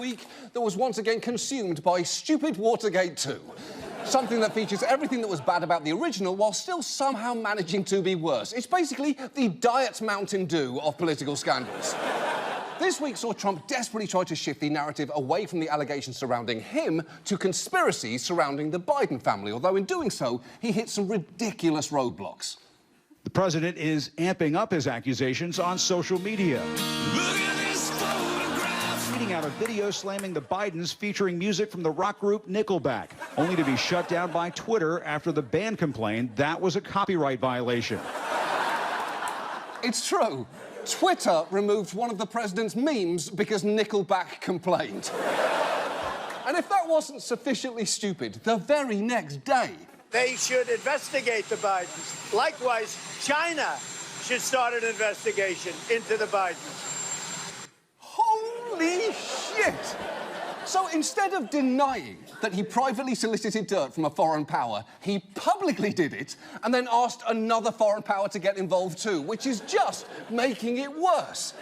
week that was once again consumed by stupid Watergate 2. Something that features everything that was bad about the original while still somehow managing to be worse. It's basically the Diet Mountain Dew of political scandals. This week saw Trump desperately try to shift the narrative away from the allegations surrounding him to conspiracies surrounding the Biden family, although in doing so, he hit some ridiculous roadblocks. The president is amping up his accusations on social media. Look at this photograph. Tweeting out a video slamming the Bidens featuring music from the rock group Nickelback, only to be shut down by Twitter after the band complained that was a copyright violation. It's true. Twitter removed one of the president's memes because Nickelback complained. And if that wasn't sufficiently stupid, the very next day... They should investigate the Bidens. Likewise, China should start an investigation into the Bidens. Holy shit! So instead of denying that he privately solicited dirt from a foreign power, he publicly did it and then asked another foreign power to get involved too, which is just making it worse.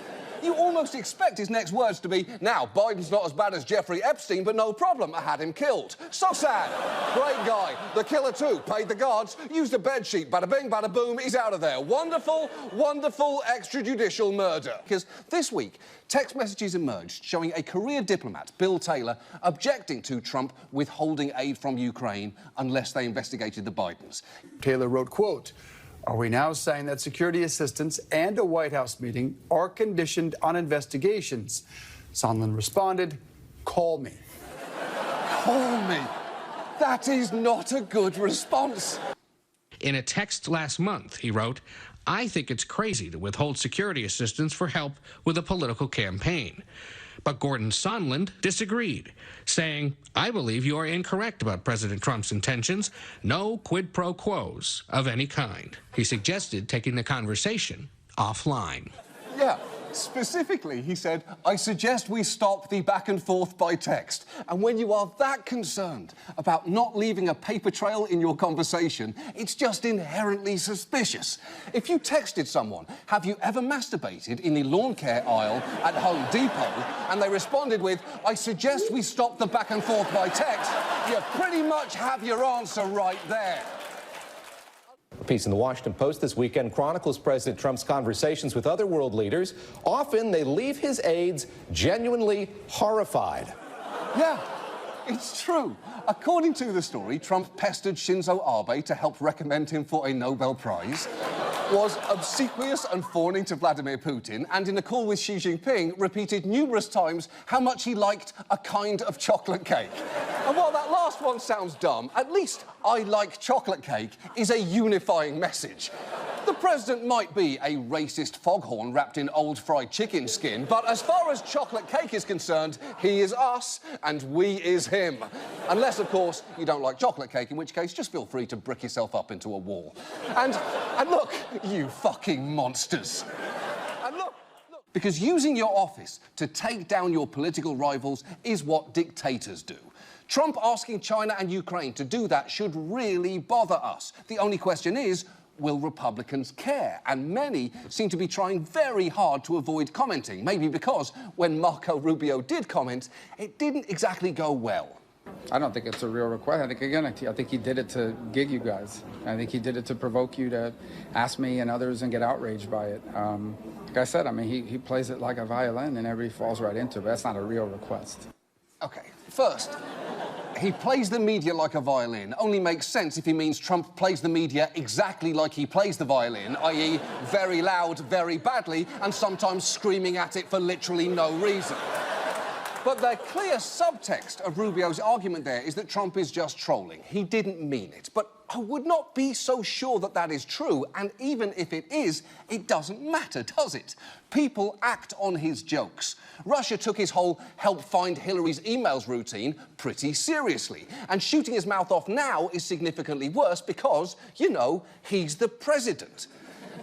You almost expect his next words to be, now, Biden's not as bad as Jeffrey Epstein, but no problem, I had him killed. So sad. Great guy. The killer too. Paid the guards, used a bedsheet, bada bing, bada boom, he's out of there. Wonderful, wonderful extrajudicial murder. Because this week, text messages emerged showing a career diplomat, Bill Taylor, objecting to Trump withholding aid from Ukraine unless they investigated the Bidens. Taylor wrote, quote, "Are we now saying that security assistance and a White House meeting are conditioned on investigations?" Sondland responded, "Call me." Call me. That is not a good response. In a text last month, he wrote, "I think it's crazy to withhold security assistance for help with a political campaign." But Gordon Sondland disagreed, saying, "I believe you are incorrect about President Trump's intentions. No quid pro quos of any kind." He suggested taking the conversation offline. Yeah, specifically, he said, "I suggest we stop the back and forth by text." And when you are that concerned about not leaving a paper trail in your conversation, it's just inherently suspicious. If you texted someone, "Have you ever masturbated in the lawn care aisle at Home Depot?" and they responded with, "I suggest we stop the back and forth by text," you pretty much have your answer right there. A piece in the Washington Post this weekend chronicles President Trump's conversations with other world leaders. Often they leave his aides genuinely horrified. Yeah, it's true. According to the story, Trump pestered Shinzo Abe to help recommend him for a Nobel Prize, was obsequious and fawning to Vladimir Putin, and in a call with Xi Jinping, repeated numerous times how much he liked a kind of chocolate cake. And while that last one sounds dumb, at least "I like chocolate cake" is a unifying message. The president might be a racist foghorn wrapped in old fried chicken skin, but as far as chocolate cake is concerned, he is us and we is him. Unless, of course, you don't like chocolate cake, in which case just feel free to brick yourself up into a wall. And look, you fucking monsters. And look, because using your office to take down your political rivals is what dictators do. Trump asking China and Ukraine to do that should really bother us. The only question is, will Republicans care? And many seem to be trying very hard to avoid commenting, maybe because when Marco Rubio did comment, it didn't exactly go well. I don't think it's a real request. I think he did it to gig you guys. I think he did it to provoke you to ask me and others and get outraged by it. Like I said, I mean, he plays it like a violin and everybody falls right into it, but that's not a real request. Okay, first, he plays the media like a violin only makes sense if he means Trump plays the media exactly like he plays the violin, i.e. very loud, very badly, and sometimes screaming at it for literally no reason. But the clear subtext of Rubio's argument there is that Trump is just trolling. He didn't mean it. But I would not be so sure that that is true, and even if it is, it doesn't matter, does it? People act on his jokes. Russia took his whole help find Hillary's emails routine pretty seriously, and shooting his mouth off now is significantly worse because, you know, he's the president.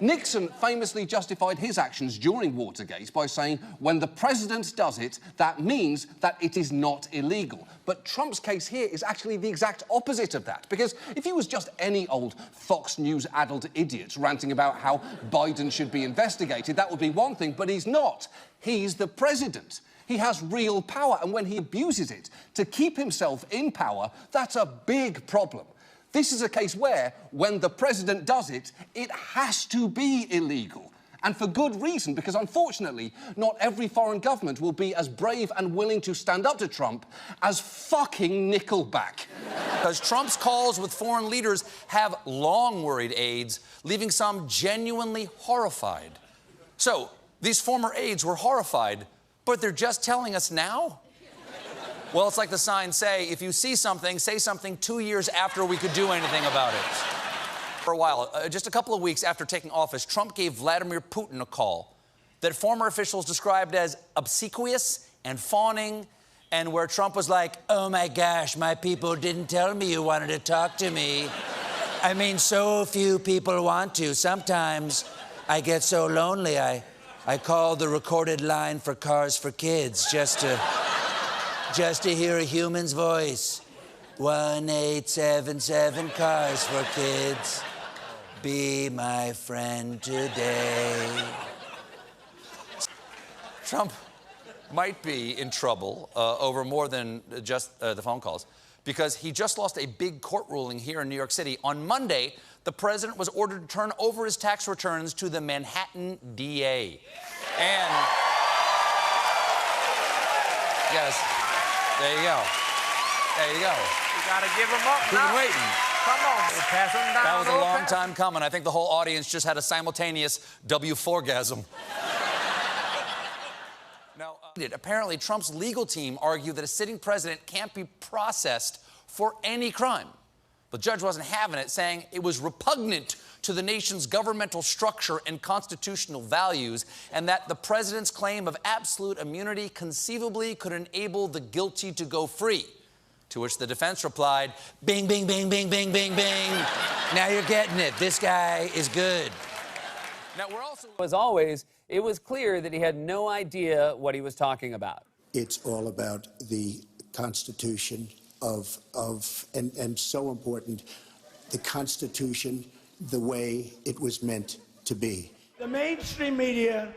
Nixon famously justified his actions during Watergate by saying, when the president does it, that means that it is not illegal. But Trump's case here is actually the exact opposite of that, because if he was just any old Fox News adult idiot ranting about how Biden should be investigated, that would be one thing, but he's not. He's the president. He has real power, and when he abuses it to keep himself in power, that's a big problem. This is a case where, when the president does it, it has to be illegal. And for good reason, because unfortunately, not every foreign government will be as brave and willing to stand up to Trump as fucking Nickelback. Because Trump's calls with foreign leaders have long worried aides, leaving some genuinely horrified. So, these former aides were horrified, but they're just telling us now? Well, it's like the signs say, if you see something, say something 2 years after we could do anything about it. For a while, just a couple of weeks after taking office, Trump gave Vladimir Putin a call that former officials described as obsequious and fawning, and where Trump was like, oh my gosh, my people didn't tell me you wanted to talk to me. I mean, so few people want to. Sometimes I get so lonely, I call the recorded line for Cars for Kids just to hear a human's voice. 1877 Cars for Kids. Be my friend today. Trump might be in trouble over more than just the phone calls, because he just lost a big court ruling here in New York City. On Monday, the president was ordered to turn over his tax returns to the Manhattan DA. And yes, there you go. There you go. You gotta give him up now. Been waiting. Come on, pass him down. That was a long time coming. I think the whole audience just had a simultaneous W4gasm. Now, apparently, Trump's legal team argued that a sitting president can't be processed for any crime. The judge wasn't having it, saying it was repugnant to the nation's governmental structure and constitutional values, and that the president's claim of absolute immunity conceivably could enable the guilty to go free. To which the defense replied, bing, bing, bing, bing, bing, bing, bing. Now you're getting it. This guy is good. Now, we're also... As always, it was clear that he had no idea what he was talking about. It's all about the Constitution and so important, the Constitution, the way it was meant to be. The mainstream media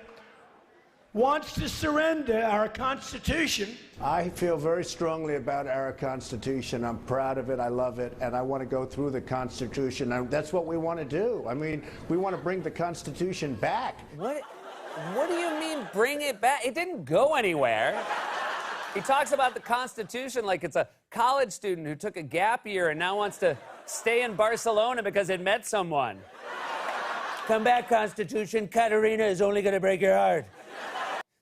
wants to surrender our Constitution. I feel very strongly about our Constitution. I'm proud of it. I love it. And I want to go through the Constitution. And that's what we want to do. I mean, we want to bring the Constitution back. What do you mean, bring it back? It didn't go anywhere. He talks about the Constitution like it's a college student who took a gap year and now wants to stay in Barcelona because it met someone. Come back, Constitution. Katerina is only going to break your heart.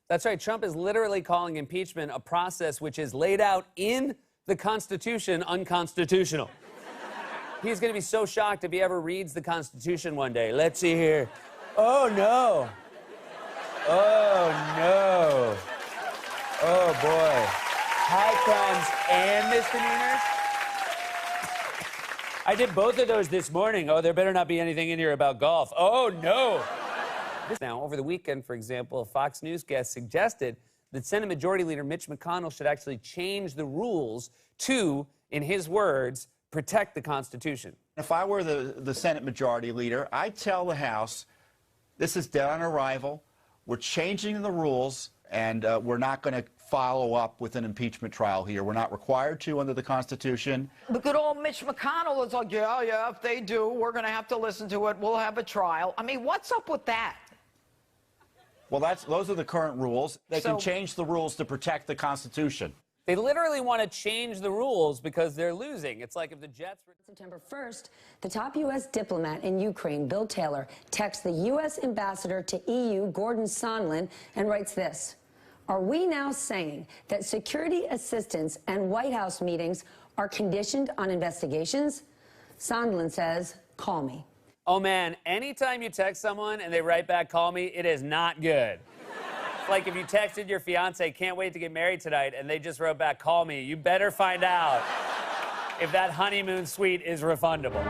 That's right. Trump is literally calling impeachment a process which is laid out in the Constitution unconstitutional. He's going to be so shocked if he ever reads the Constitution one day. Let's see here. Oh, no. Oh, no. Oh, boy. High crimes and misdemeanors? I did both of those this morning. Oh, there better not be anything in here about golf. Oh, no. Now, over the weekend, for example, a Fox News guest suggested that Senate Majority Leader Mitch McConnell should actually change the rules to, in his words, protect the Constitution. If I were the Senate Majority Leader, I'd tell the House, this is dead on arrival. We're changing the rules, and we're not going to follow up with an impeachment trial here. We're not required to under the Constitution. But good old Mitch McConnell is like, yeah, if they do, we're going to have to listen to it. We'll have a trial. I mean, what's up with that? Well, those are the current rules. They can change the rules to protect the Constitution. They literally want to change the rules because they're losing. It's like if the Jets were... September 1st, the top U.S. diplomat in Ukraine, Bill Taylor, texts the U.S. ambassador to EU, Gordon Sondland, and writes this: are we now saying that security assistance and White House meetings are conditioned on investigations? Sondland says, call me. Oh, man, anytime you text someone and they write back, call me, it is not good. It's like if you texted your fiance, can't wait to get married tonight, and they just wrote back, call me. You better find out if that honeymoon suite is refundable.